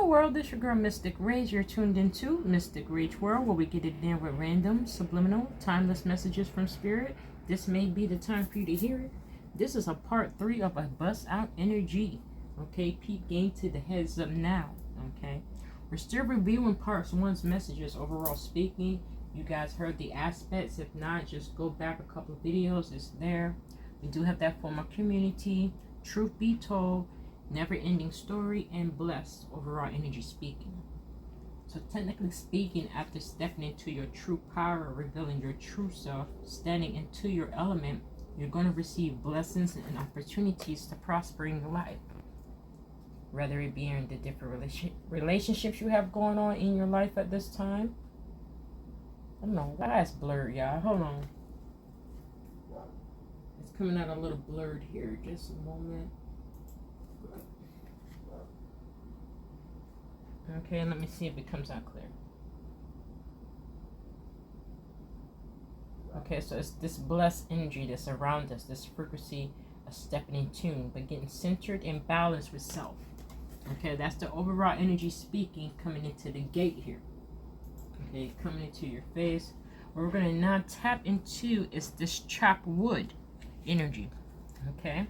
world, this your girl Mystic Rage. You're tuned into Mystic Rage World, where we get it in with random, subliminal, timeless messages from spirit. This may be the time for you to hear it. This is a part 3 of a bust out energy. Okay, peep game to the heads up now. Okay, we're still reviewing parts 1's messages, overall speaking. You guys heard the aspects. If not, just go back a couple of videos. It's there. We do have that form of community. Truth be told, never ending story, and blessed overall energy speaking. So technically speaking, after stepping into your true power, revealing your true self, standing into your element, you're going to receive blessings and opportunities to prosper in your life. Whether it be in the different relationships you have going on in your life at this time. I don't know why it's blurred, y'all. Hold on. It's coming out a little blurred here. Just a moment. Okay, let me see if it comes out clear. Okay, so it's this blessed energy that's around us, this frequency of stepping in tune, but getting centered and balanced with self. Okay, that's the overall energy speaking coming into the gate here. Okay, coming into your face. What we're going to now tap into is this chopped wood energy. Okay.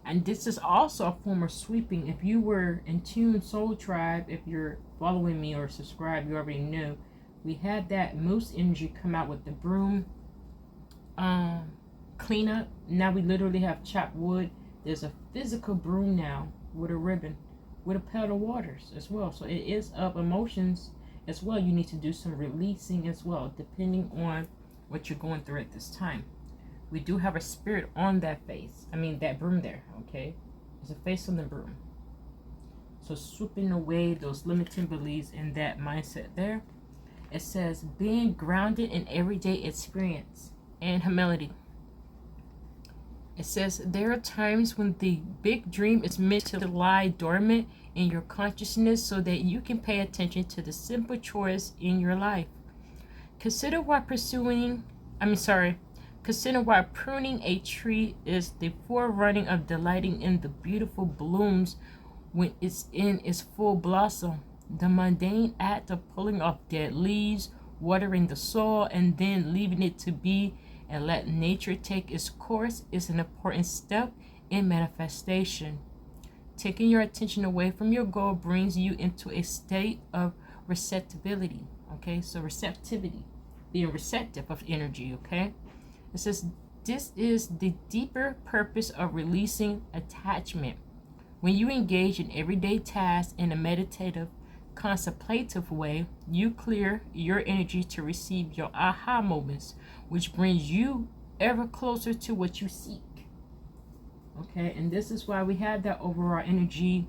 And this is also a form of sweeping. If you were in tune Soul Tribe, if you're following me or subscribe, you already know. We had that moose energy come out with the broom cleanup. Now we literally have chopped wood. There's a physical broom now with a ribbon, with a paddle waters as well. So it is of emotions as well. You need to do some releasing as well, depending on what you're going through at this time. We do have a spirit on that face. I mean, that broom there, okay? There's a face on the broom. So swooping away those limiting beliefs in that mindset there. It says, being grounded in everyday experience and humility. It says, there are times when the big dream is meant to lie dormant in your consciousness so that you can pay attention to the simple chores in your life. Consider why pruning a tree is the forerunning of delighting in the beautiful blooms when it's in its full blossom. The mundane act of pulling off dead leaves, watering the soil, and then leaving it to be and let nature take its course is an important step in manifestation. Taking your attention away from your goal brings you into a state of receptibility. Okay, so receptivity, being receptive of energy, okay? It says, this is the deeper purpose of releasing attachment. When you engage in everyday tasks in a meditative, contemplative way, you clear your energy to receive your aha moments, which brings you ever closer to what you seek. Okay, and this is why we have that overall energy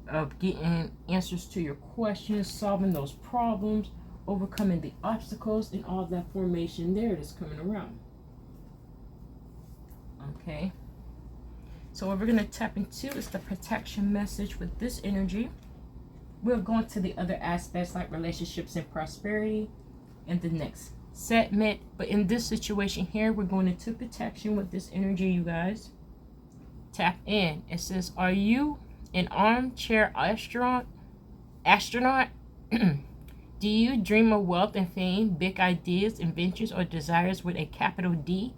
of getting answers to your questions, solving those problems, overcoming the obstacles, and all that formation there that's coming around. Okay, so what we're going to tap into is the protection message with this energy. We'll go into the other aspects like relationships and prosperity in the next segment. But in this situation here, we're going into protection with this energy, you guys. Tap in. It says, are you an armchair astronaut? Do you dream of wealth and fame, big ideas, inventions, or desires with a capital D?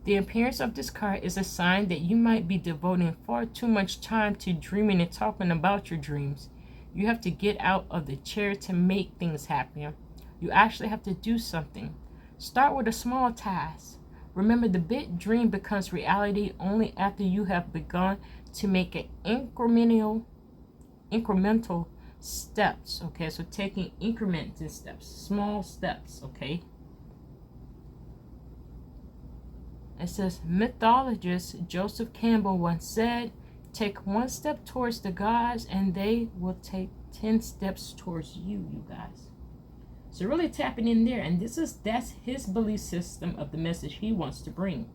The appearance of this card is a sign that you might be devoting far too much time to dreaming and talking about your dreams. You have to get out of the chair to make things happen. You actually have to do something. Start with a small task. Remember, the big dream becomes reality only after you have begun to make an incremental steps. Okay, so taking increments and steps, small steps, okay? It says, mythologist Joseph Campbell once said, take one step towards the gods and they will take 10 steps towards you, you guys. So really tapping in there, and that's his belief system of the message he wants to bring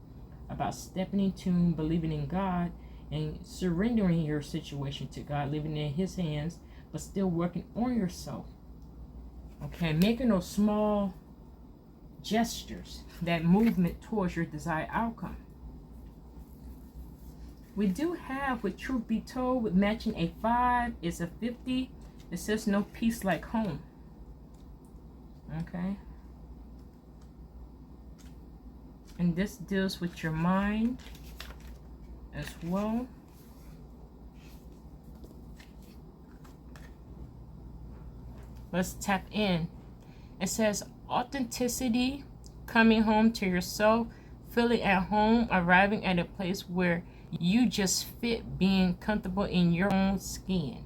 about stepping in tune, believing in God, and surrendering your situation to God, leaving it in his hands, but still working on yourself. Okay, making those small gestures, that movement towards your desired outcome. We do have, with truth be told, with matching a 5, it's a 50. It says no peace like home. Okay. And this deals with your mind as well. Let's tap in. It says authenticity, coming home to yourself, feeling at home, arriving at a place where you just fit, being comfortable in your own skin.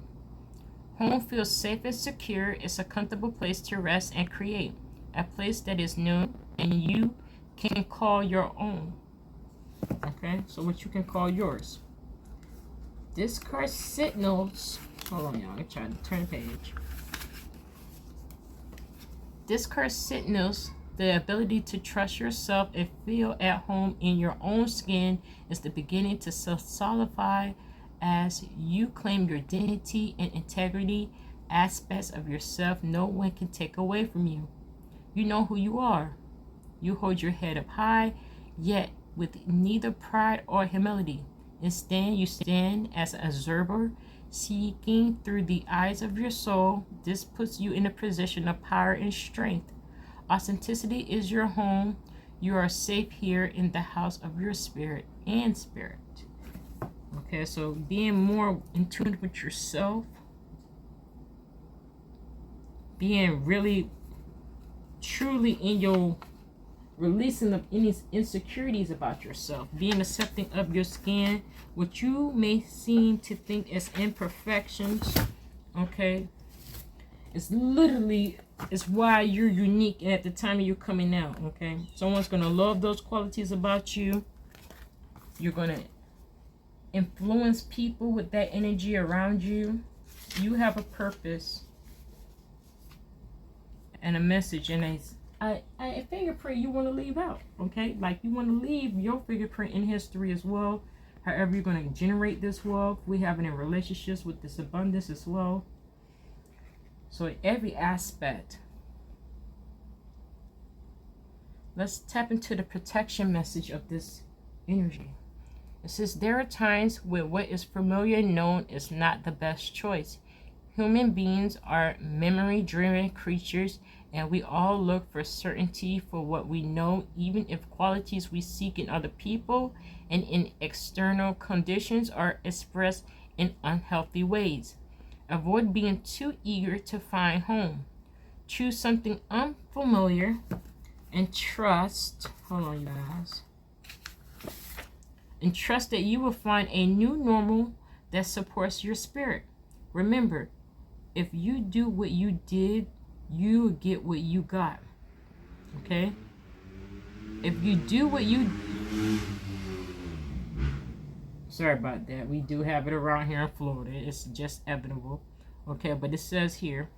Home feels safe and secure. It's a comfortable place to rest and create. A place that is known and you can call your own. Okay, so what you can call yours. This card signals, hold on y'all, I'm trying to turn the page. This card signals the ability to trust yourself and feel at home in your own skin is the beginning to solidify as you claim your dignity and integrity, aspects of yourself no one can take away from you. You know who you are. You hold your head up high, yet with neither pride or humility. Instead, you stand as an observer, seeking through the eyes of your soul. This puts you in a position of power and strength. Authenticity is your home. You are safe here in the house of your spirit and spirit. Okay, so being more in tune with yourself, being really, truly in your releasing of any insecurities about yourself, being accepting of your skin, what you may seem to think as imperfections, okay, it's literally, it's why you're unique at the time of you coming out, okay? Someone's going to love those qualities about you. You're going to influence people with that energy around you. You have a purpose and a message and a fingerprint you want to leave out, okay? Like you want to leave your fingerprint in history as well. However you're going to generate this wealth. We have it in relationships with this abundance as well. So in every aspect, let's tap into the protection message of this energy. It says there are times where what is familiar and known is not the best choice. Human beings are memory-driven creatures, and we all look for certainty for what we know, even if qualities we seek in other people and in external conditions are expressed in unhealthy ways. Avoid being too eager to find home. Choose something unfamiliar and trust. Hold on, you guys. And trust that you will find a new normal that supports your spirit. Remember, if you do what you did, you will get what you got. Okay? If you do what you... Sorry about that. We do have it around here in Florida. It's just inevitable. Okay, but it says here,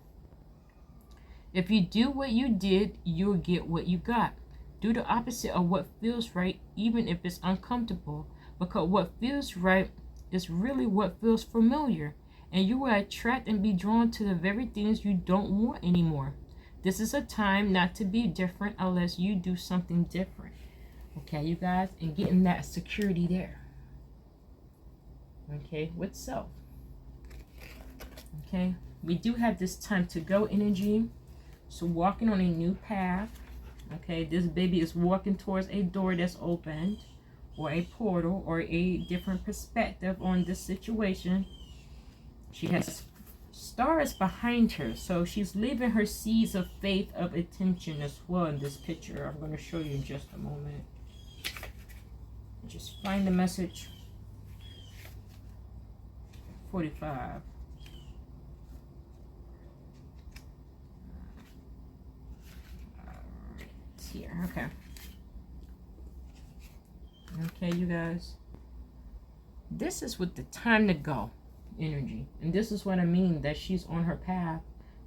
if you do what you did, you'll get what you got. Do the opposite of what feels right, even if it's uncomfortable. Because what feels right is really what feels familiar. And you will attract and be drawn to the very things you don't want anymore. This is a time not to be different unless you do something different. Okay, you guys? And getting that security there. Okay, with self. Okay, we do have this time to go energy. So walking on a new path. Okay, this baby is walking towards a door that's opened, or a portal, or a different perspective on this situation. She has stars behind her, so she's leaving her seeds of faith, of attention as well in this picture. I'm going to show you in just a moment. Just find the message. 45. Here, okay. Okay, you guys. This is with the time to go energy. And this is what I mean, that she's on her path,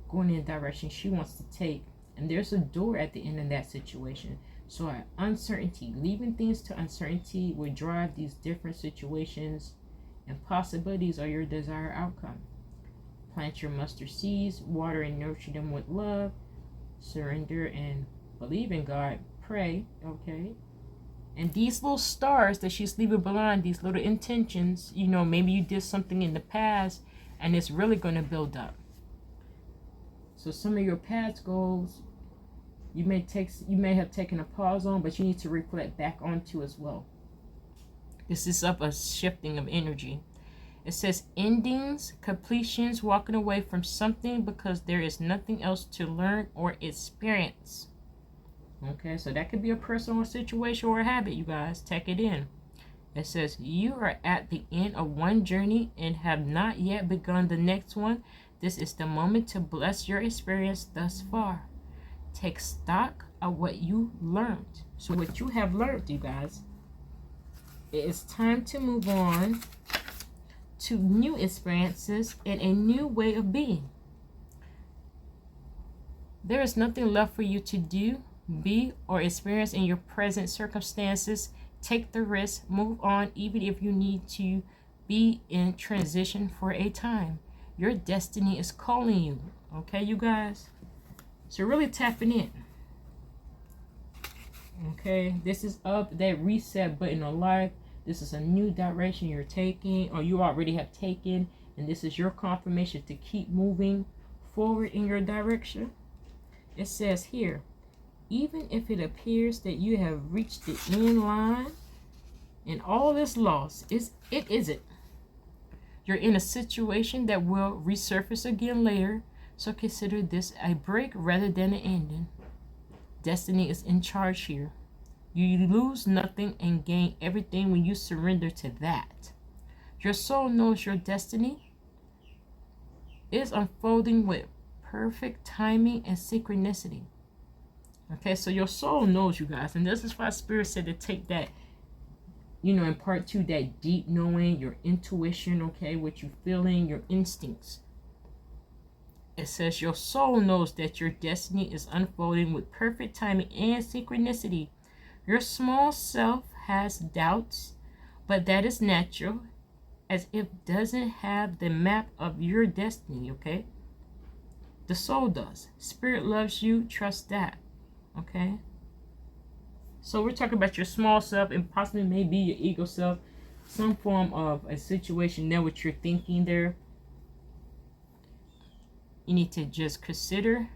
going in the direction she wants to take. And there's a door at the end of that situation. So uncertainty, leaving things to uncertainty will drive these different situations and possibilities are your desired outcome. Plant your mustard seeds, water and nurture them with love, surrender and believe in God, pray, okay, And these little stars that she's leaving behind, these little intentions, you know, maybe you did something in the past and it's really going to build up. So some of your past goals, you may have taken a pause on, but you need to reflect back onto as well. This is of a shifting of energy. It says endings, completions, walking away from something because there is nothing else to learn or experience. Okay, so that could be a person or situation or a habit, you guys. Take it in. It says you are at the end of one journey and have not yet begun the next one. This is the moment to bless your experience thus far. Take stock of what you learned. So what you have learned, you guys, it is time to move on to new experiences and a new way of being. There is nothing left for you to do, be, or experience in your present circumstances. Take the risk, move on, even if you need to be in transition for a time. Your destiny is calling you. Okay, you guys? So really tapping in. Okay, this is up that reset button of life. This is a new direction you're taking, or you already have taken, and this is your confirmation to keep moving forward in your direction. It says here, even if it appears that you have reached the end line and all is lost, it isn't. You're in a situation that will resurface again later, so consider this a break rather than an ending. Destiny is in charge here. You lose nothing and gain everything when you surrender to that. Your soul knows your destiny is unfolding with perfect timing and synchronicity. Okay, so your soul knows, you guys, and this is why Spirit said to take that, you know, in part 2, that deep knowing, your intuition, okay, what you're feeling, your instincts. It says your soul knows that your destiny is unfolding with perfect timing and synchronicity. Your small self has doubts, but that is natural, as if it doesn't have the map of your destiny, okay? The soul does. Spirit loves you, trust that. Okay, so we're talking about your small self and possibly maybe your ego self, some form of a situation there what you're thinking there. You need to just consider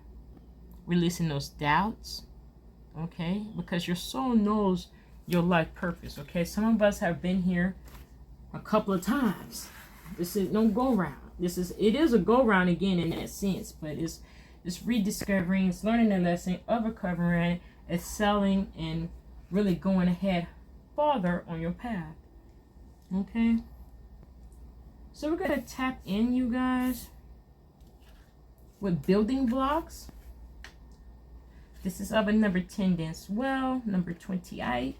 releasing those doubts, okay, because your soul knows your life purpose. Okay, some of us have been here a couple of times. This is no go round. It is a go round again in that sense, but it's rediscovering, it's learning a lesson, overcovering, excelling, and really going ahead farther on your path. Okay? So we're going to tap in, you guys, with building blocks. This is of a number 10 as well, number 28.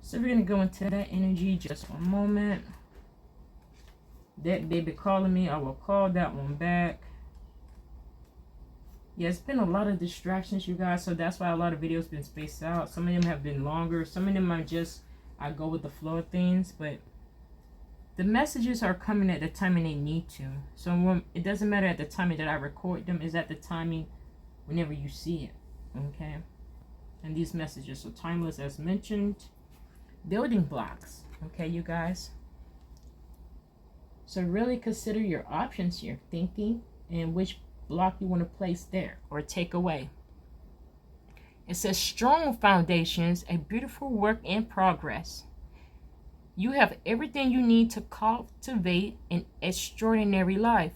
So we're going to go into that energy just for a moment. That baby calling me, I will call that one back. Yeah, it's been a lot of distractions, you guys, so that's why a lot of videos been spaced out. Some of them have been longer. Some of them are just, I go with the flow of things, but the messages are coming at the timing they need to. So it doesn't matter at the timing that I record them, is at the timing whenever you see it, okay? And these messages, so timeless as mentioned, building blocks, okay, you guys? So really consider your options here, thinking, and which block you want to place there or take away. It says strong foundations, a beautiful work in progress. You have everything you need to cultivate an extraordinary life.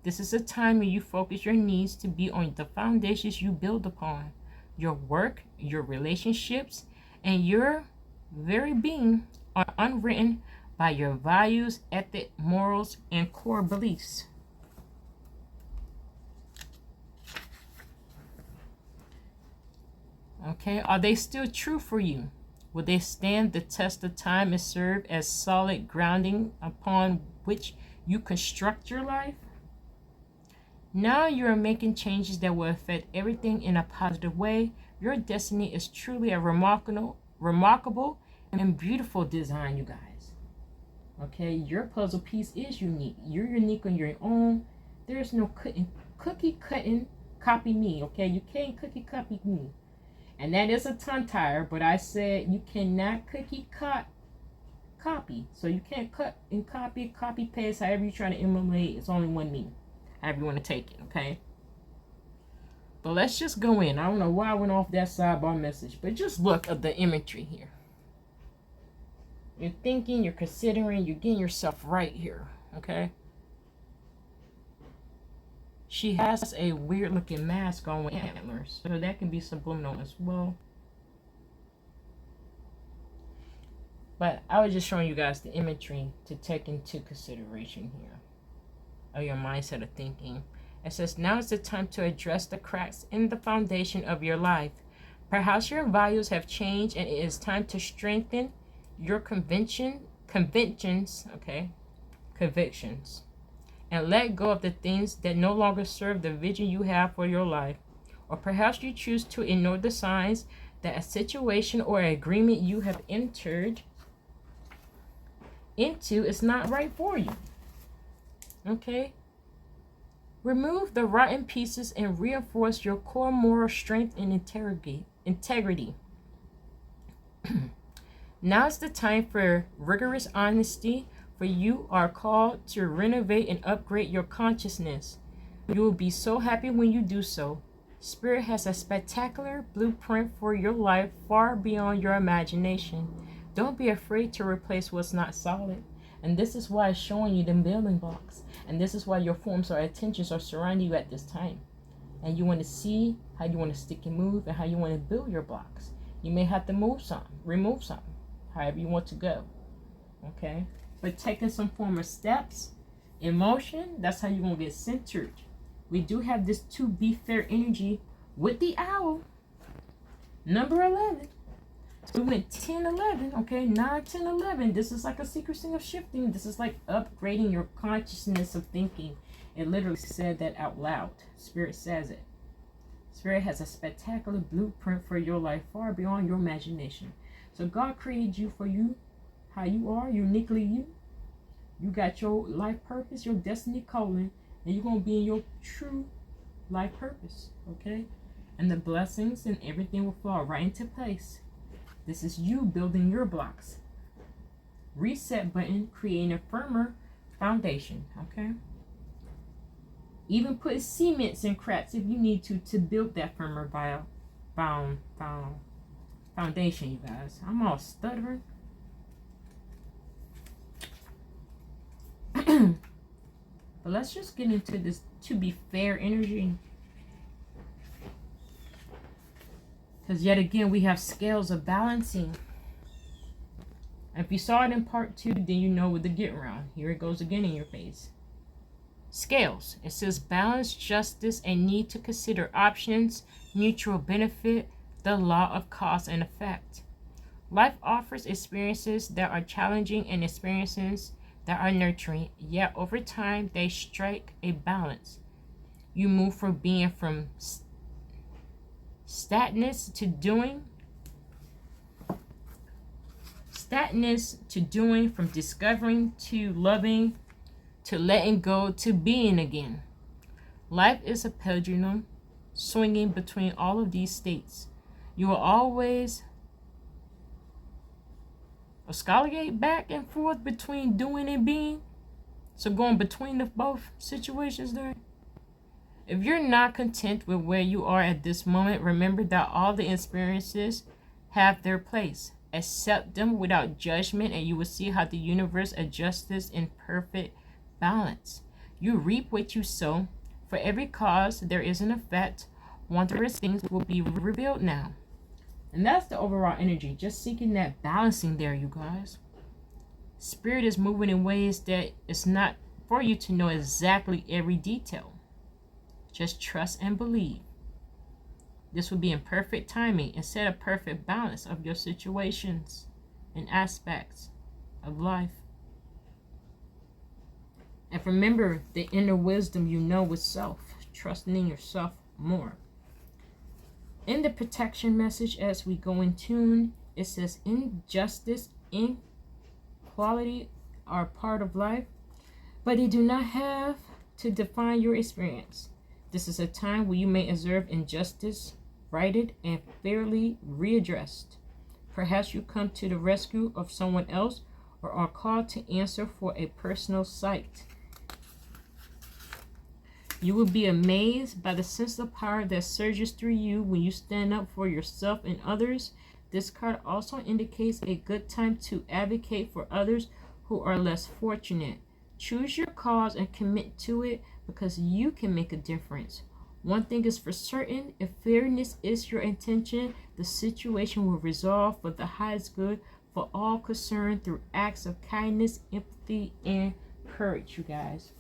This is a time when you focus your needs to be on the foundations you build upon. Your work, your relationships, and your very being are unwritten by your values, ethics, morals, and core beliefs. Okay, are they still true for you? Will they stand the test of time and serve as solid grounding upon which you construct your life? Now you are making changes that will affect everything in a positive way. Your destiny is truly a remarkable and beautiful design, you guys. Okay, your puzzle piece is unique. You're unique on your own. There's no cookie cutting copy me. Okay, you can't cookie copy me. And that is a tongue tire, but I said you cannot copy. So you can't cut and copy paste, however you're trying to emulate. It's only one me, however you want to take it, okay? But let's just go in. I don't know why I went off that sidebar message, but just look at the imagery here. You're thinking, you're considering, you're getting yourself right here, okay? She has a weird looking mask on with antlers, so that can be subliminal as well. But I was just showing you guys the imagery to take into consideration here of your mindset of thinking. It says, now is the time to address the cracks in the foundation of your life. Perhaps your values have changed and it is time to strengthen your convictions, and let go of the things that no longer serve the vision you have for your life. Or perhaps you choose to ignore the signs that a situation or agreement you have entered into is not right for you. Okay? Remove the rotten pieces and reinforce your core moral strength and integrity. Now is the time for rigorous honesty, for you are called to renovate and upgrade your consciousness. You will be so happy when you do so. Spirit has a spectacular blueprint for your life far beyond your imagination. Don't be afraid to replace what's not solid. And this is why it's showing you the building blocks. And this is why your forms or attentions are surrounding you at this time. And you want to see how you want to stick and move and how you want to build your blocks. You may have to move some, remove some, however you want to go. Okay? But taking some form of steps, emotion, that's how you're going to get centered. We do have this to be fair energy with the owl. Number 11. So we went 10, 11, okay, 9, 10, 11. This is like a sequencing of shifting. This is like upgrading your consciousness of thinking. It literally said that out loud. Spirit says it. Spirit has a spectacular blueprint for your life far beyond your imagination. So God created you for you, how you are, uniquely you. You got your life purpose, your destiny calling, and you're going to be in your true life purpose, okay? And the blessings and everything will fall right into place. This is you building your blocks. Reset button, creating a firmer foundation, okay? Even put cements and cracks if you need to build that firmer foundation, you guys. I'm all stuttering. But let's just get into this to be fair energy. Because yet again, we have scales of balancing. And if you saw it in part 2, then you know what to get around. Here it goes again in your face. Scales. It says balance, justice, and need to consider options, mutual benefit, the law of cause and effect. Life offers experiences that are challenging and experiences that are nurturing, yet over time they strike a balance. You move from being from statness to doing, from discovering to loving, to letting go, to being again. Life is a pendulum swinging between all of these states. You will always oscillate back and forth between doing and being. So going between the both situations there. If you're not content with where you are at this moment, remember that all the experiences have their place. Accept them without judgment, and you will see how the universe adjusts this in perfect balance. You reap what you sow. For every cause, there is an effect. Wondrous things will be revealed now. And that's the overall energy. Just seeking that balancing there, you guys. Spirit is moving in ways that it's not for you to know exactly every detail. Just trust and believe. This will be in perfect timing and set a perfect balance of your situations and aspects of life. And remember the inner wisdom you know with self, trusting in yourself more. In the protection message, as we go in tune, it says injustice, inequality are part of life, but they do not have to define your experience. This is a time where you may observe injustice righted, and fairly readdressed. Perhaps you come to the rescue of someone else or are called to answer for a personal sight. You will be amazed by the sense of power that surges through you when you stand up for yourself and others. This card also indicates a good time to advocate for others who are less fortunate. Choose your cause and commit to it because you can make a difference. One thing is for certain, if fairness is your intention, the situation will resolve for the highest good for all concerned through acts of kindness, empathy, and courage, you guys.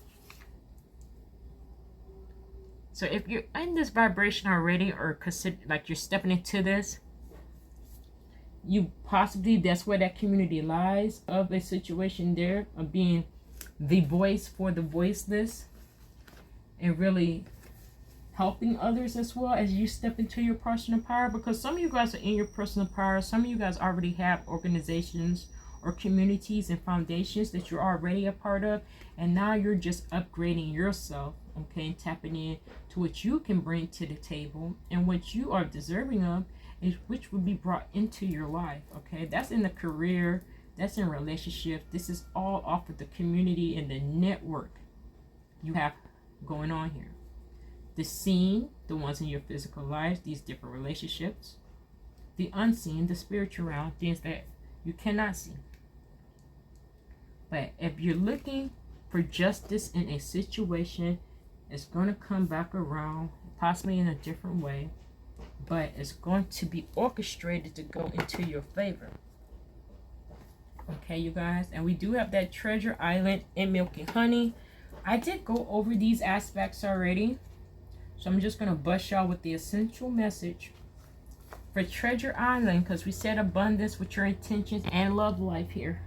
So if you're in this vibration already, or consider like you're stepping into this, you possibly, that's where that community lies of a situation there of being the voice for the voiceless and really helping others as well as you step into your personal power. Because some of you guys are in your personal power. Some of you guys already have organizations or communities and foundations that you're already a part of, and now you're just upgrading yourself, okay, and tapping in to what you can bring to the table and what you are deserving of, and which will be brought into your life. Okay, that's in the career, that's in relationships. This is all off of the community and the network you have going on here. The seen, the ones in your physical lives, these different relationships. The unseen, the spiritual realm, things that you cannot see. But if you're looking for justice in a situation, it's going to come back around, possibly in a different way, but it's going to be orchestrated to go into your favor. Okay, you guys, and we do have that treasure island and milk and honey. I did go over these aspects already, so I'm just going to bust y'all with the essential message for treasure island, because we said abundance with your intentions and love life here.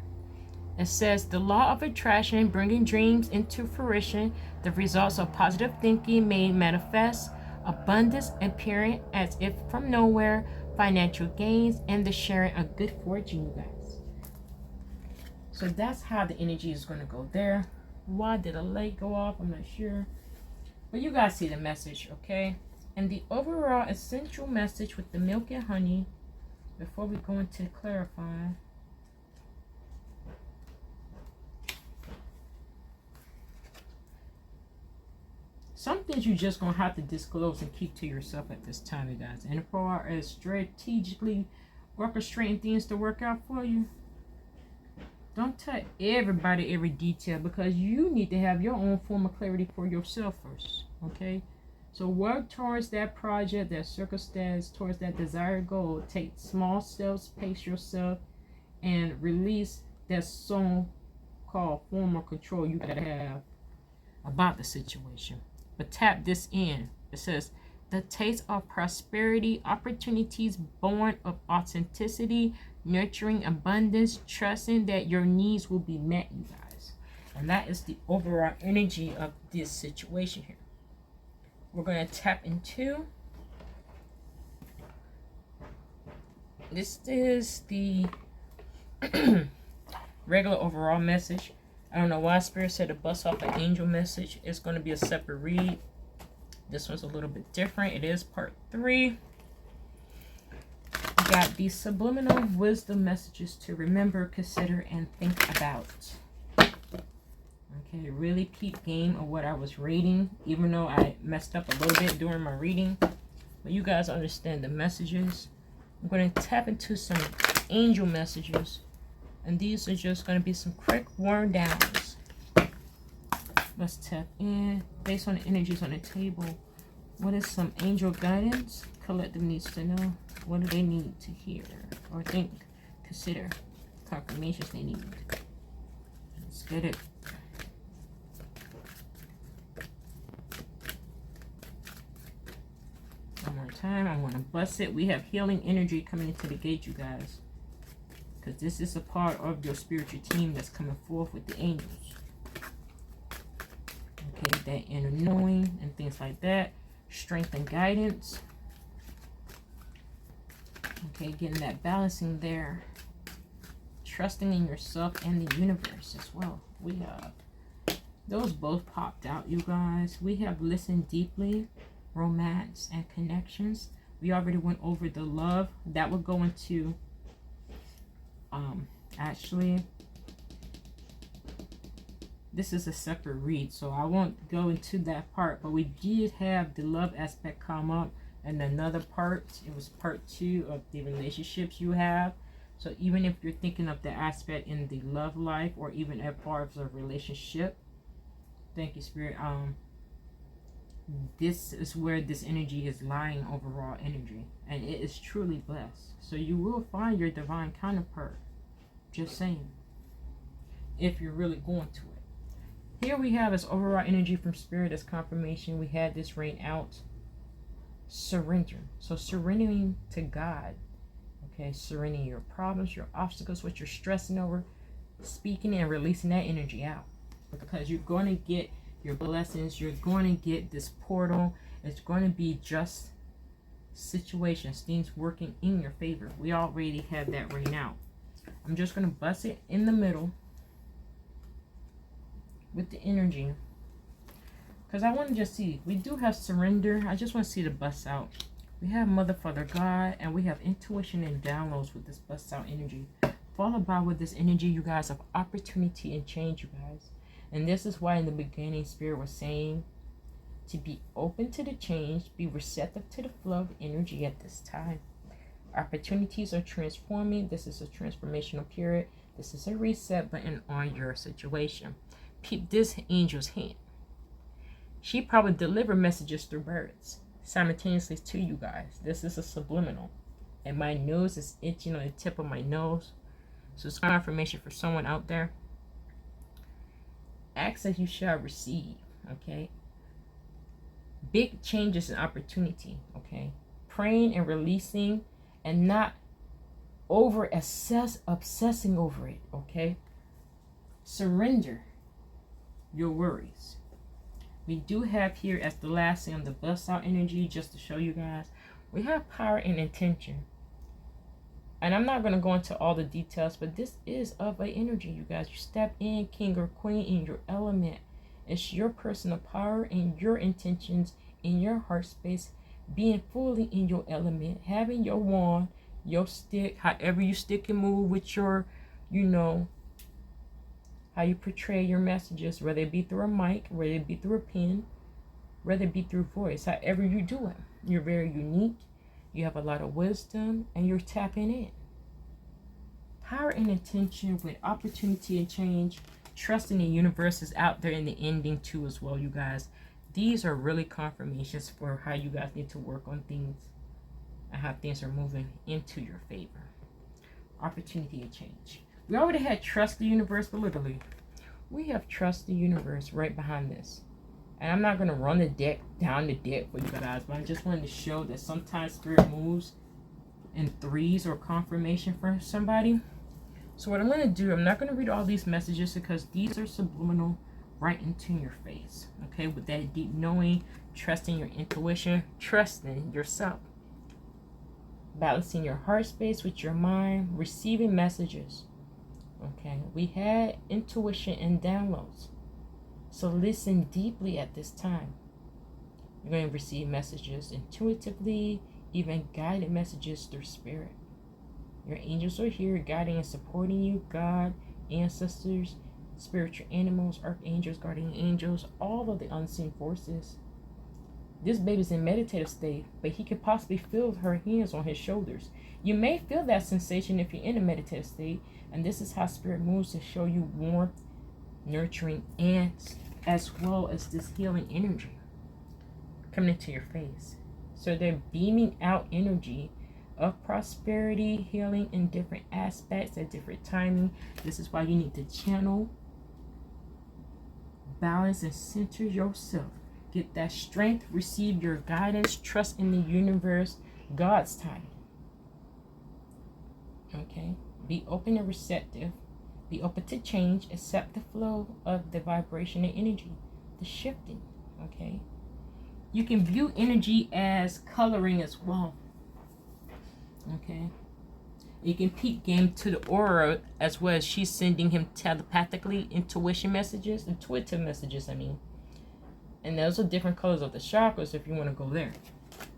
It says the law of attraction, bringing dreams into fruition, the results of positive thinking made manifest, abundance appearing as if from nowhere, financial gains, and the sharing of good fortune, you guys. So that's how the energy is going to go there. Why did a light go off? I'm not sure. But you guys see the message, okay? And the overall essential message with the milk and honey, before we go into clarifying. Some things you're just going to have to disclose and keep to yourself at this time, you guys. And as far as strategically orchestrating things to work out for you, don't tell everybody every detail, because you need to have your own form of clarity for yourself first, okay? So work towards that project, that circumstance, towards that desired goal. Take small steps, pace yourself, and release that so-called form of control you gotta have about the situation. But tap this in. It says, the taste of prosperity, opportunities born of authenticity, nurturing abundance, trusting that your needs will be met, you guys. And that is the overall energy of this situation here. We're going to tap into. This is the regular overall message. I don't know why Spirit said to bust off an angel message. It's going to be a separate read. This one's a little bit different. It is part 3. We got the subliminal wisdom messages to remember, consider, and think about. Okay, really keep game of what I was reading, even though I messed up a little bit during my reading. But you guys understand the messages. I'm going to tap into some angel messages. And these are just going to be some quick warm downs. Let's tap in. Based on the energies on the table, what is some angel guidance collective needs to know? What do they need to hear or think, consider, confirmations they need? Let's get it. One more time. I want to bust it. We have healing energy coming into the gate, you guys. Because this is a part of your spiritual team that's coming forth with the angels. Okay, that inner knowing and things like that. Strength and guidance. Okay, getting that balancing there. Trusting in yourself and the universe as well. We have those both popped out, you guys. We have listened deeply, romance and connections. We already went over the love. That would go into, actually, this is a separate read, so I won't go into that part. But we did have the love aspect come up, and another part, it was part 2 of the relationships you have. So even if you're thinking of the aspect in the love life, or even as far as a relationship, thank you, Spirit. This is where this energy is lying, overall energy, and it is truly blessed. So you will find your divine counterpart. Just saying, if you're really going to it. Here we have as overall energy from Spirit as confirmation. We had this rain out. Surrender. So surrendering to God. Okay, surrendering your problems, your obstacles, what you're stressing over, speaking and releasing that energy out. Because you're going to get your blessings, you're going to get this portal. It's going to be just situations, things working in your favor. We already have that right now. I'm just going to bust it in the middle with the energy, because I want to just see, we do have surrender. I just want to see the bust out. We have Mother, Father, God, and we have intuition and downloads with this bust out energy, followed by with this energy, you guys, of opportunity and change, you guys. And this is why in the beginning Spirit was saying to be open to the change, be receptive to the flow of energy at this time. Opportunities are transforming. This is a transformational period. This is a reset button on your situation. Peep this angel's hand. She probably delivered messages through birds simultaneously to you guys. This is a subliminal. And my nose is itching on the tip of my nose. So it's confirmation for someone out there. Ask as you shall receive. Okay. Big changes in opportunity. Okay. Praying and releasing and not obsessing over it. Okay. Surrender your worries. We do have here as the last thing on the bust out energy, just to show you guys, we have power and intention. And I'm not going to go into all the details, but this is of an energy, you guys. You step in, king or queen, in your element. It's your personal power and your intentions in your heart space, being fully in your element, having your wand, your stick, however you stick and move with your, how you portray your messages, whether it be through a mic, whether it be through a pen, whether it be through voice, however you do it. You're very unique. You have a lot of wisdom, and you're tapping in. Power and intention with opportunity and change. Trusting the universe is out there in the ending too as well, you guys. These are really confirmations for how you guys need to work on things and how things are moving into your favor. Opportunity and change. We already had trust the universe, but literally, we have trust the universe right behind this. And I'm not going to run the deck down the deck for you guys, but I just wanted to show that sometimes Spirit moves in threes or confirmation for somebody. So what I'm going to do, I'm not going to read all these messages because these are subliminal right into your face. Okay, with that deep knowing, trusting your intuition, trusting yourself. Balancing your heart space with your mind, receiving messages. Okay, we had intuition and downloads. So listen deeply at this time. You're going to receive messages intuitively, even guided messages through Spirit. Your angels are here guiding and supporting you. God, ancestors, spiritual animals, archangels, guardian angels, all of the unseen forces. This baby's in meditative state, but he could possibly feel her hands on his shoulders. You may feel that sensation if you're in a meditative state, and this is how Spirit moves to show you warmth, nurturing, and as well as this healing energy coming into your face. So they're beaming out energy of prosperity, healing in different aspects at different timing. This is why you need to channel, balance, and center yourself. Get that strength, receive your guidance, trust in the universe, God's timing. Okay? Be open and receptive. Be open to change. Accept the flow of the vibration and energy, the shifting. Okay? You can view energy as coloring as well. Okay? You can peep game to the aura as well as she's sending him telepathically intuitive messages. And those are different colors of the chakras if you want to go there.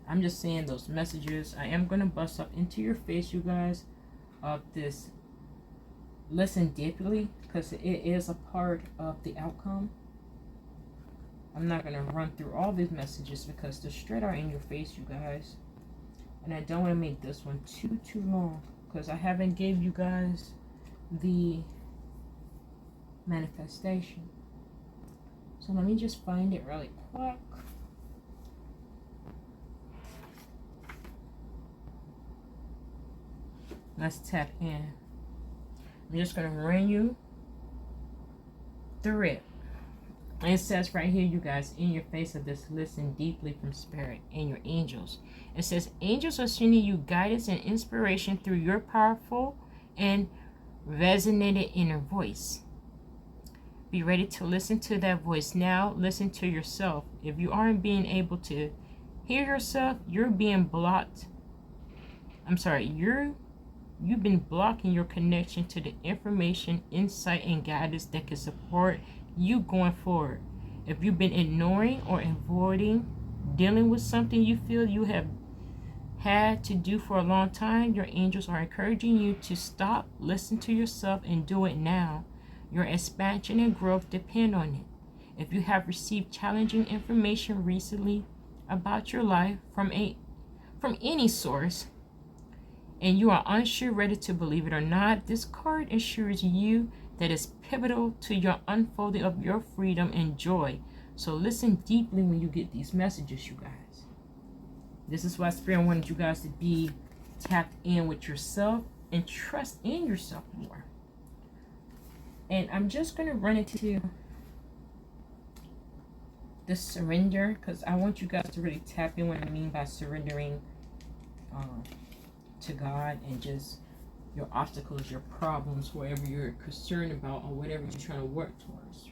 I'm just saying those messages. I am going to bust up into your face, you guys, of this. Listen deeply, because it is a part of the outcome. I'm not going to run through all these messages because they're straight out in your face, you guys. And I don't want to make this one too long, because I haven't gave you guys the manifestation. So let me just find it really quick. Let's tap in. I'm just going to run you through it. And it says right here, you guys, in your face of this, listen deeply from Spirit and your angels. It says, angels are sending you guidance and inspiration through your powerful and resonated inner voice. Be ready to listen to that voice now. Listen to yourself. If you aren't being able to hear yourself, you're being blocked. You've been blocking your connection to the information, insight, and guidance that can support you going forward. If you've been ignoring or avoiding dealing with something you feel you have had to do for a long time, your angels are encouraging you to stop, listen to yourself, and do it now. Your expansion and growth depend on it. If you have received challenging information recently about your life from any source, and you are unsure whether to believe it or not, this card assures you that it's pivotal to your unfolding of your freedom and joy. So listen deeply when you get these messages, you guys. This is why Spirit wanted you guys to be tapped in with yourself and trust in yourself more. And I'm just going to run into the surrender, because I want you guys to really tap in what I mean by surrendering to God, and just your obstacles, your problems, whatever you're concerned about or whatever you're trying to work towards,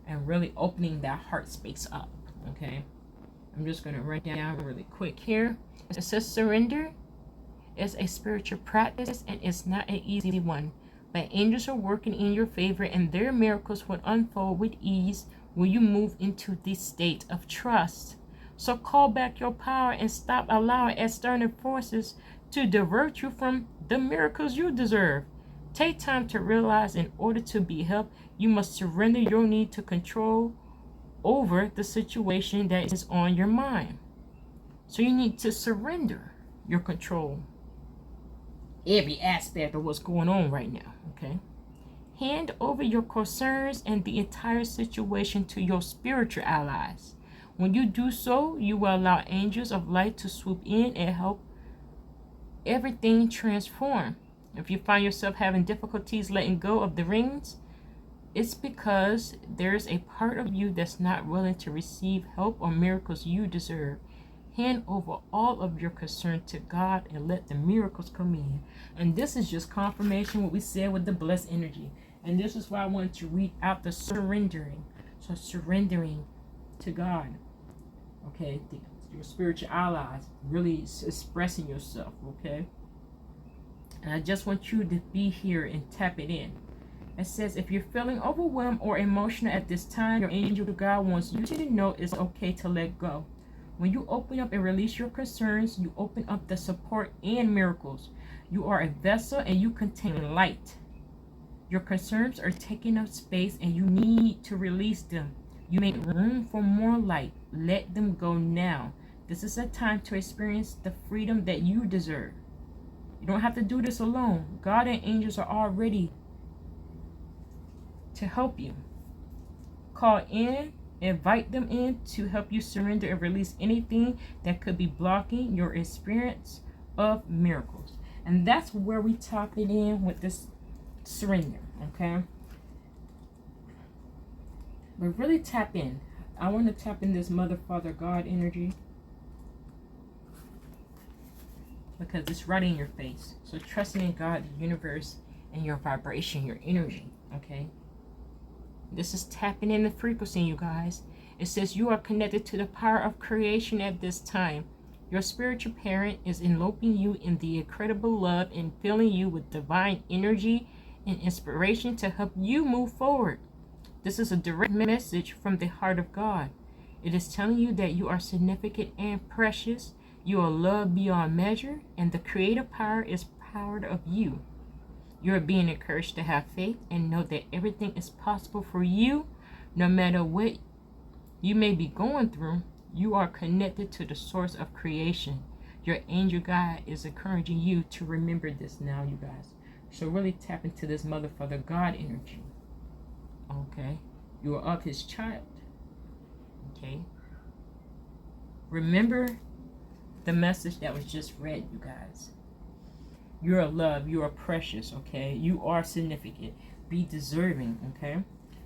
and really opening that heart space up. Okay, I'm just going to write down really quick here. It says surrender is a spiritual practice, and it's not an easy one, but angels are working in your favor, and their miracles will unfold with ease when you move into this state of trust. So call back your power and stop allowing external forces to divert you from the miracles you deserve. Take time to realize in order to be helped, you must surrender your need to control over the situation that is on your mind. So you need to surrender your control. Every aspect of what's going on right now, okay? Hand over your concerns and the entire situation to your spiritual allies. When you do so, you will allow angels of light to swoop in and help everything transform. If you find yourself having difficulties letting go of the reins, it's because there's a part of you that's not willing to receive help or miracles you deserve. Hand over all of your concern to God and let the miracles come in. And this is just confirmation what we said with the blessed energy. And this is why I wanted to read out the surrendering. So surrendering to God. Okay, your spiritual allies, really expressing yourself, okay? And I just want you to be here and tap it in. It says, if you're feeling overwhelmed or emotional at this time, your angel of God wants you to know it's okay to let go. When you open up and release your concerns, you open up the support and miracles. You are a vessel and you contain light. Your concerns are taking up space and you need to release them. You make room for more light. Let them go now. This is a time to experience the freedom that you deserve. You don't have to do this alone. God and angels are all ready to help you. Call in, invite them in to help you surrender and release anything that could be blocking your experience of miracles. And that's where we tap it in with this surrender, okay? But really tap in. I want to tap in this Mother, Father, God energy, because it's right in your face. So trusting in God, the universe, and your vibration, your energy, okay? This is tapping in the frequency, you guys. It says you are connected to the power of creation at this time. Your spiritual parent is enveloping you in the incredible love and filling you with divine energy and inspiration to help you move forward. This is a direct message from the heart of God. It is telling you that you are significant and precious. You are loved beyond measure, and the creative power is powered of you. You are being encouraged to have faith and know that everything is possible for you, no matter what you may be going through. You are connected to the source of creation. Your angel guide is encouraging you to remember this now, you guys. So really tap into this mother, father, God energy. Okay. You are of his child. Okay. Remember the message that was just read, you guys. You are loved. You are precious. Okay. You are significant. Be deserving. Okay.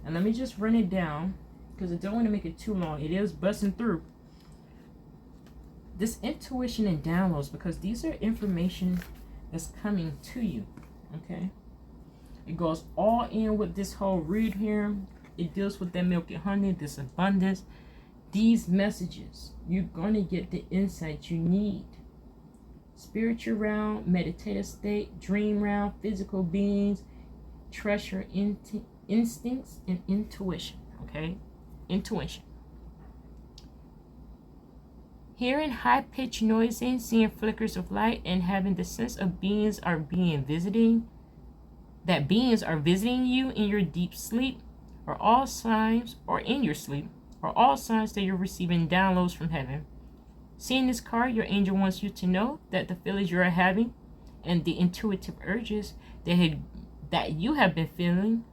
And let me just run it down because I don't want to make it too long. It is busting through this intuition and downloads, because these are information that's coming to you. Okay. It goes all in with this whole read here. It deals with that milk and honey, this abundance. These messages, you're going to get the insight you need. Spiritual realm, meditative state, dream realm, physical beings, treasure instincts, and intuition. Okay? Intuition. Hearing high-pitched noises, seeing flickers of light, and having the sense of beings are visiting you in your deep sleep, are all signs, or in your sleep, are all signs that you're receiving downloads from heaven. Seeing this card, your angel wants you to know that the feelings you are having and the intuitive urges that you have been feeling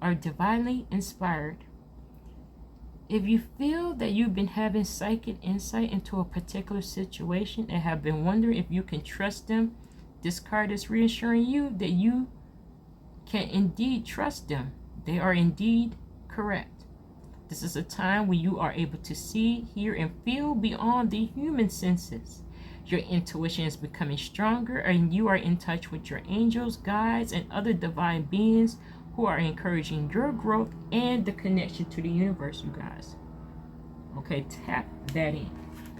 are divinely inspired. If you feel that you've been having psychic insight into a particular situation and have been wondering if you can trust them, this card is reassuring you that you can indeed trust them. They are indeed correct. This is a time when you are able to see, hear, and feel beyond the human senses. Your intuition is becoming stronger, and you are in touch with your angels, guides, and other divine beings who are encouraging your growth and the connection to the universe, you guys. Okay, tap that in.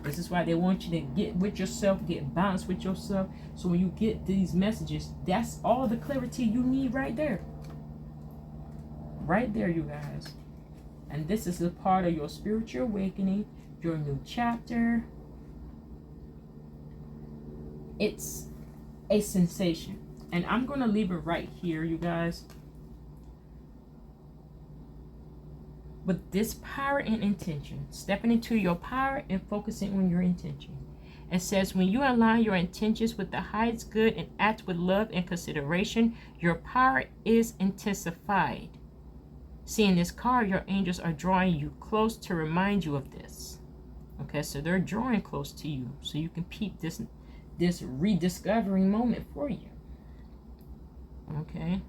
This is why they want you to get with yourself, get balanced with yourself. So when you get these messages, that's all the clarity you need right there. Right there, you guys. And this is a part of your spiritual awakening, your new chapter. It's a sensation. And I'm going to leave it right here, you guys. With this power and intention, stepping into your power and focusing on your intention. It says, when you align your intentions with the highest good and act with love and consideration, your power is intensified. Seeing this card, your angels are drawing you close to remind you of this. Okay, so they're drawing close to you so you can peep this rediscovering moment for you. Okay.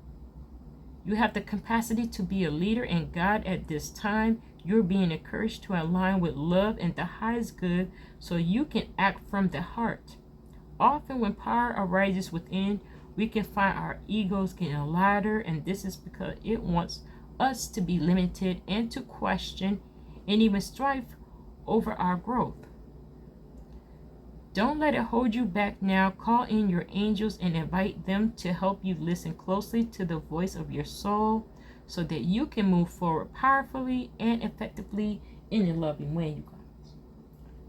You have the capacity to be a leader and guide at this time. You're being encouraged to align with love and the highest good so you can act from the heart. Often when power arises within, we can find our egos getting louder, and this is because it wants us to be limited and to question and even strive over our growth. Don't let it hold you back now. Call in your angels and invite them to help you listen closely to the voice of your soul so that you can move forward powerfully and effectively in a loving way, you guys.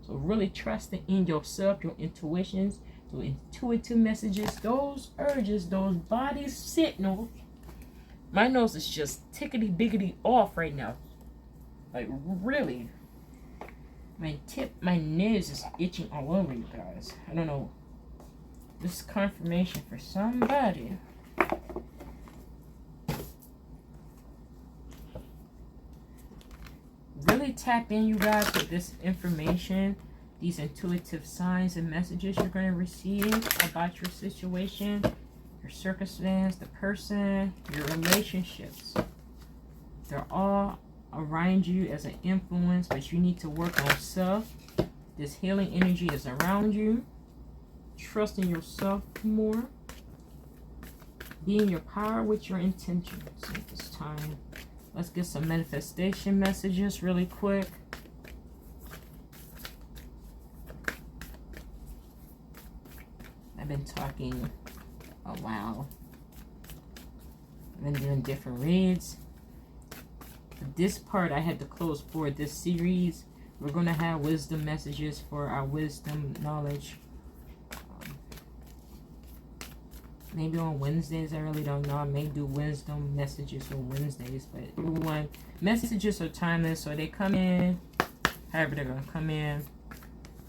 So really trusting in yourself, your intuitions, your intuitive messages, those urges, those body signals. My nose is just tickety-biggity off right now. Like, really. My nose is itching all over, you guys. I don't know. This is confirmation for somebody. Really tap in, you guys, with this information. These intuitive signs and messages you're going to receive about your situation, your circumstance, the person, your relationships. They're all around you as an influence, but you need to work on self. This healing energy is around you. Trust in yourself more. Be in your power with your intentions at this time. Let's get some manifestation messages really quick. I've been talking a while. I've been doing different reads. This part I had to close for this series We're going to have wisdom messages for our wisdom knowledge. Maybe on Wednesdays, I really don't know. I may do wisdom messages on Wednesdays, but everyone, messages are timeless, so they come in however they're going to come in.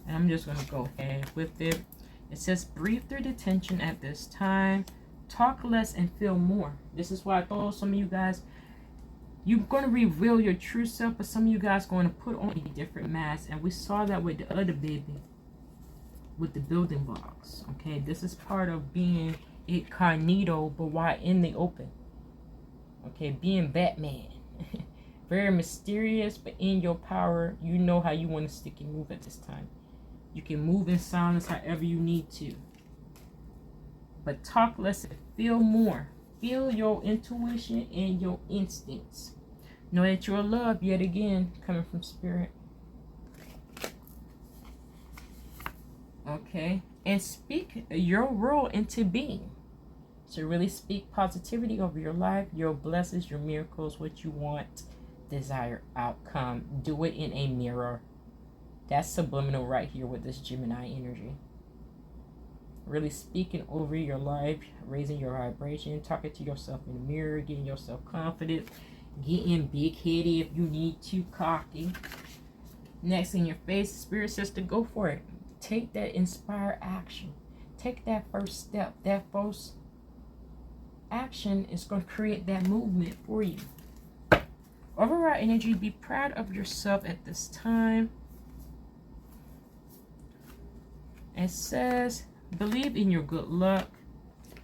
And I'm just going to go ahead with it. It says, breathe through the tension at this time. Talk less and feel more. This is why I told some of you guys, you're going to reveal your true self, but some of you guys are going to put on a different mask. And we saw that with the other baby, with the building blocks. Okay, this is part of being incognito, but why in the open? Okay, being Batman. Very mysterious, but in your power, you know how you want to stick and move at this time. You can move in silence however you need to. But talk less and feel more. Feel your intuition and your instincts. Know that you're loved, yet again, coming from spirit. Okay. And speak your world into being. So really speak positivity over your life, your blessings, your miracles, what you want, desired outcome. Do it in a mirror. That's subliminal right here with this Gemini energy. Really speaking over your life, raising your vibration, talking to yourself in the mirror, getting yourself confident, getting big-headed if you need to, cocky. Next in your face, Spirit says to go for it. Take that inspired action. Take that first step. That first action is going to create that movement for you. Overall energy, be proud of yourself at this time. It says, believe in your good luck,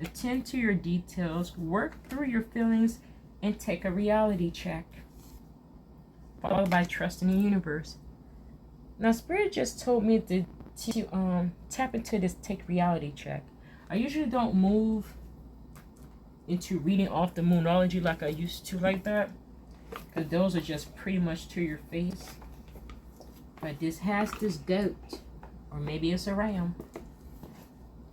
attend to your details, work through your feelings, and take a reality check. Followed by trusting the universe. Now, Spirit just told me to tap into this take reality check. I usually don't move into reading off the moonology like I used to like that, because those are just pretty much to your face. But this has this goat, or maybe it's a ram.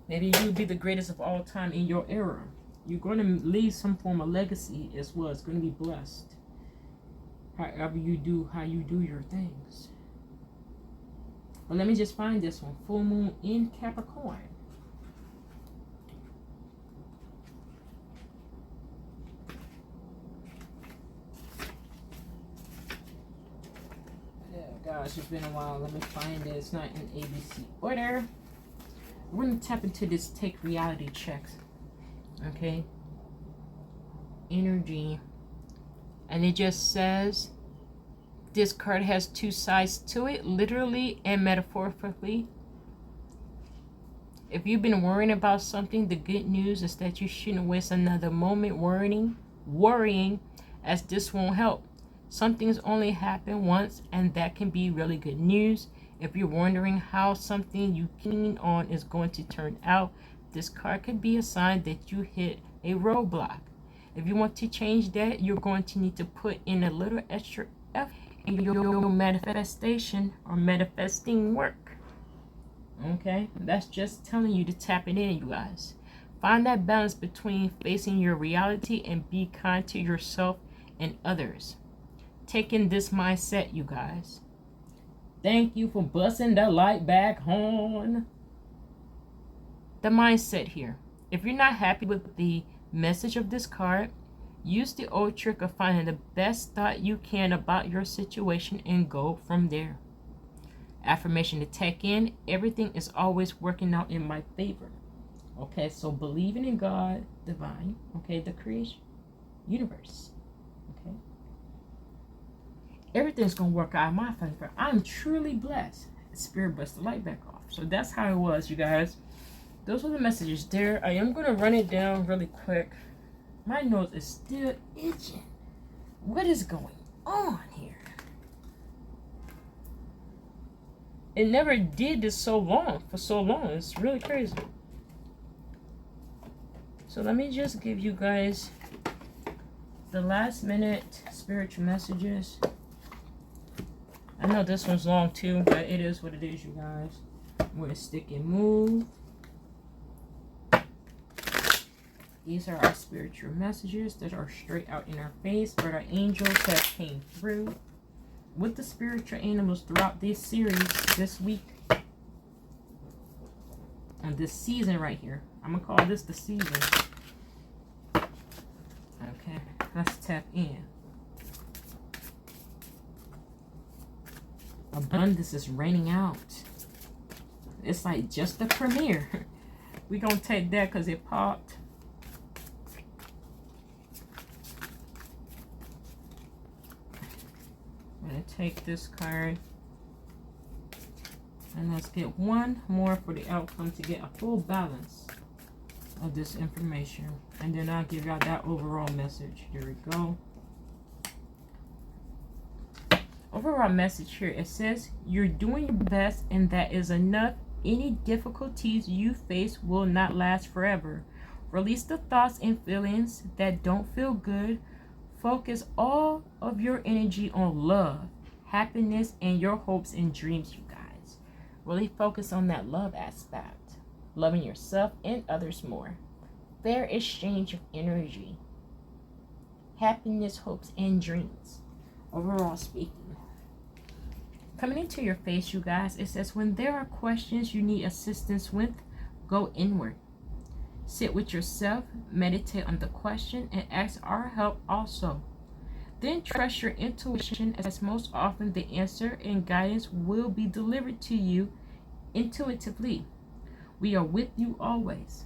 Maybe you'll be the greatest of all time in your era. You're going to leave some form of legacy as well. It's going to be blessed. However you do, how you do your things. But let me just find this one. Full moon in Capricorn. Yeah, gosh, it's been a while. Let me find it. It's not in ABC order. We're going to tap into this take reality checks. Okay. Energy. And it just says this card has two sides to it, literally and metaphorically. If you've been worrying about something, the good news is that you shouldn't waste another moment worrying, as this won't help. Some things only happen once, and that can be really good news. If you're wondering how something you keen on is going to turn out, this card could be a sign that you hit a roadblock. If you want to change that, you're going to need to put in a little extra effort in your manifestation or manifesting work. Okay? That's just telling you to tap it in, you guys. Find that balance between facing your reality and be kind to yourself and others. Take in this mindset, you guys. Thank you for busting the light back on. The mindset here. If you're not happy with the message of this card, use the old trick of finding the best thought you can about your situation and go from there. Affirmation to take in. Everything is always working out in my favor. Okay, so believing in God, divine, okay, the creation, universe. Okay. Everything's going to work out in my favor. I'm truly blessed. Spirit bust the light back off. So that's how it was, you guys. Those were the messages there. I am going to run it down really quick. My nose is still itching. What is going on here? It never did this for so long. It's really crazy. So let me just give you guys the last minute spiritual messages. I know this one's long too, but it is what it is, you guys. I'm going to stick and move. These are our spiritual messages that are straight out in our face, but our angels have came through. with the spiritual animals throughout this series, this week, and this season right here. I'm going to call this the season. Okay, let's tap in. Abundance is raining out. It's like just the premiere. We're going to take that because it popped. I'm going to take this card. And let's get one more for the outcome to get a full balance of this information. And then I'll give y'all that overall message. Here we go. Overall message here. It says, you're doing your best and that is enough. Any difficulties you face will not last forever. Release the thoughts and feelings that don't feel good. Focus all of your energy on love, happiness, and your hopes and dreams, you guys. Really focus on that love aspect. Loving yourself and others more. Fair exchange of energy. Happiness, hopes, and dreams. Overall speaking. Coming into your face, you guys, it says, when there are questions you need assistance with, go inward. Sit with yourself, meditate on the question, and ask our help also. Then trust your intuition, as most often the answer and guidance will be delivered to you intuitively. We are with you always.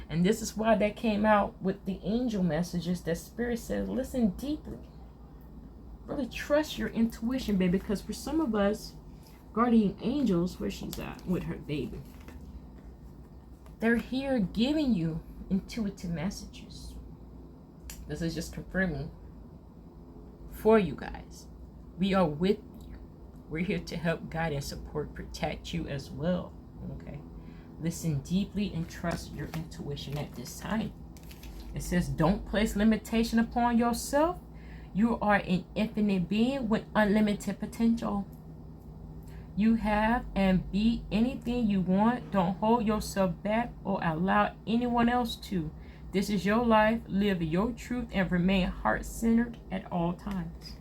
And this is why that came out with the angel messages that Spirit says, listen deeply. Really trust your intuition, baby, because for some of us, guardian angels, where she's at with her baby, they're here giving you intuitive messages. This is just confirming for you guys. We are with you. We're here to help, guide, and support, protect you as well. Okay? Listen deeply and trust your intuition at this time. It says, don't place limitation upon yourself. You are an infinite being with unlimited potential. You have and be anything you want. Don't hold yourself back or allow anyone else to. This is your life. Live your truth and remain heart-centered at all times.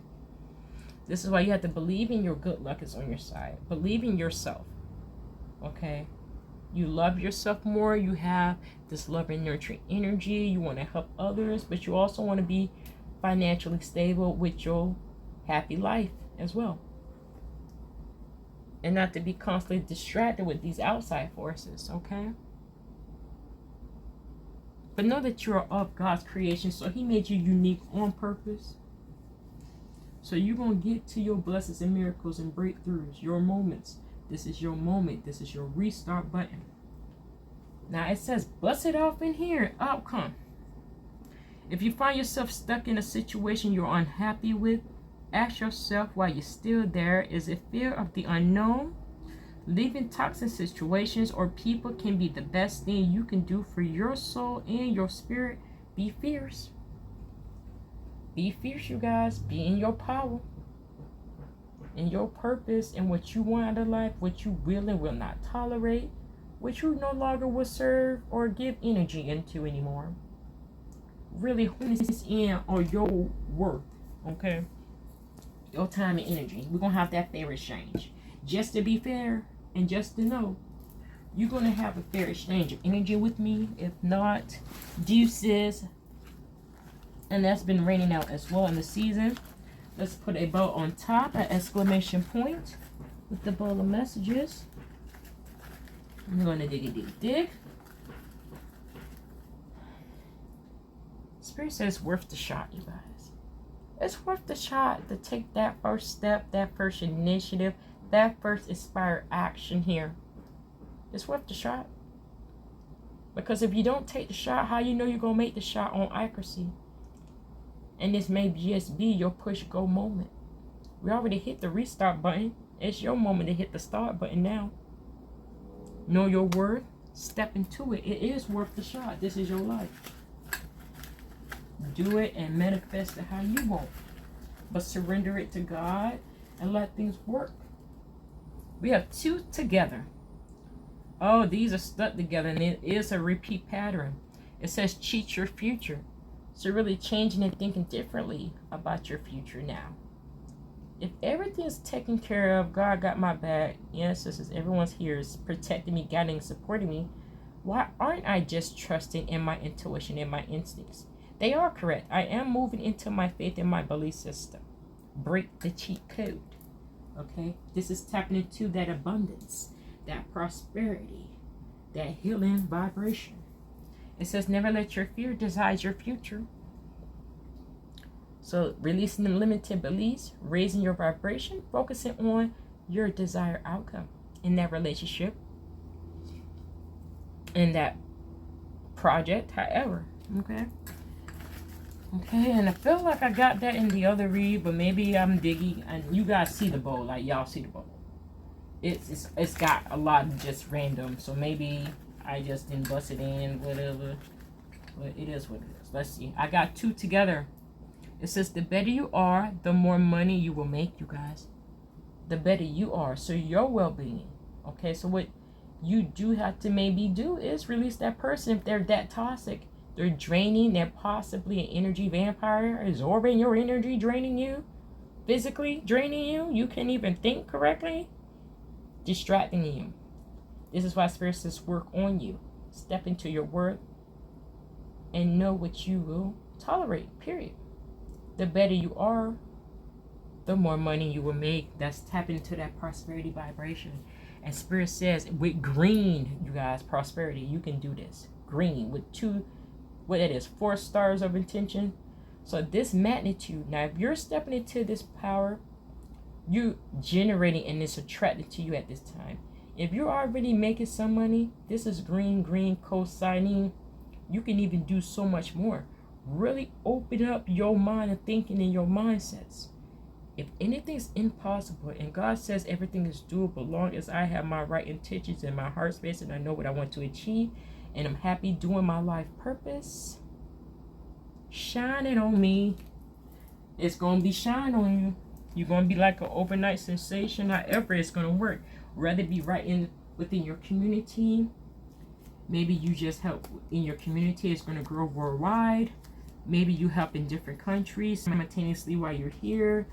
This is why you have to believe in your good luck is on your side. Believe in yourself. Okay? You love yourself more. You have this love and nurturing energy. You want to help others, but you also want to be financially stable with your happy life as well. And not to be constantly distracted with these outside forces, okay? But know that you are of God's creation, so He made you unique on purpose. So you're going to get to your blessings and miracles and breakthroughs, your moments. This is your moment. This is your restart button. Now it says, bust it off in here. Outcome. If you find yourself stuck in a situation you're unhappy with, ask yourself why you're still there. Is it fear of the unknown? Leaving toxic situations or people can be the best thing you can do for your soul and your spirit. Be fierce. Be fierce, you guys. Be in your power. In your purpose and what you want out of life, what you will and will not tolerate, what you no longer will serve or give energy into anymore. Really hone this in on your worth, okay? Your time and energy. We're going to have that fair exchange. Just to be fair and just to know, you're going to have a fair exchange of energy with me. If not, deuces. And that's been raining out as well in the season. Let's put a bow on top, an exclamation point with the bowl of messages. I'm going to dig. Spirit says it's worth the shot, you guys. It's worth the shot to take that first step, that first initiative, that first inspired action here. It's worth the shot. Because if you don't take the shot, how you know you're going to make the shot on accuracy? And this may just be your push-go moment. We already hit the restart button. It's your moment to hit the start button now. Know your worth. Step into it. It is worth the shot. This is your life. Do it and manifest it how you want. But surrender it to God and let things work. We have two together. Oh, these are stuck together, and it is a repeat pattern. It says cheat your future. So really changing and thinking differently about your future now. If everything's taken care of, God got my back, ancestors, everyone's here is protecting me, guiding, supporting me, why aren't I just trusting in my intuition and my instincts? They are correct. I am moving into my faith and my belief system. Break the cheat code. Okay? This is tapping into that abundance, that prosperity, that healing vibration. It says, never let your fear decide your future. So releasing the limited beliefs, raising your vibration, focusing on your desired outcome in that relationship, in that project, however. Okay. Okay, and I feel like I got that in the other read, but maybe I'm digging, and you guys see the bowl, like y'all see the bowl. It's got a lot of just random, so maybe I just didn't bust it in, whatever. But it is what it is. Let's see. I got two together. It says the better you are, the more money you will make, you guys. The better you are, so your well-being. Okay, so what you do have to maybe do is release that person if they're that toxic. They're draining. They're possibly an energy vampire, absorbing your energy, draining you, physically draining you. You can't even think correctly, distracting you. This is why Spirit says work on you. Step into your worth and know what you will tolerate, period. The better you are, the more money you will make. That's tapping into that prosperity vibration. And Spirit says with green, you guys, prosperity, you can do this. Green with two, what it is, 4 stars of intention. So this magnitude, now if you're stepping into this power, you generating and it's attracted to you at this time. If you're already making some money, this is green, co-signing. You can even do so much more. Really open up your mind and thinking in your mindsets. If anything's impossible, and God says everything is doable, long as I have my right intentions in my heart space and I know what I want to achieve, and I'm happy doing my life purpose, shining on me. It's going to be shine on you. You're going to be like an overnight sensation. However, it's going to work. Rather be right in within your community. Maybe you just help in your community. It's going to grow worldwide. Maybe you help in different countries simultaneously while you're here,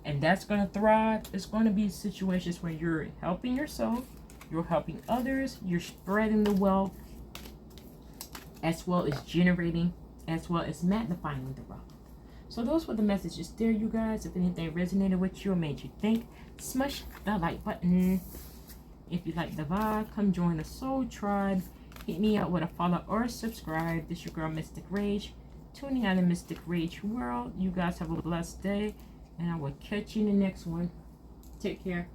and that's going to thrive. It's going to be situations where you're helping yourself, you're helping others, you're spreading the wealth, as well as generating, as well as magnifying the wealth. So those were the messages there, you guys. If anything resonated with you or made you think, smash the like button. If you like the vibe, come join the Soul Tribe. Hit me up with a follow or subscribe. This your girl, Mystic Rage. Tuning out in Mystic Rage world. You guys have a blessed day, and I will catch you in the next one. Take care.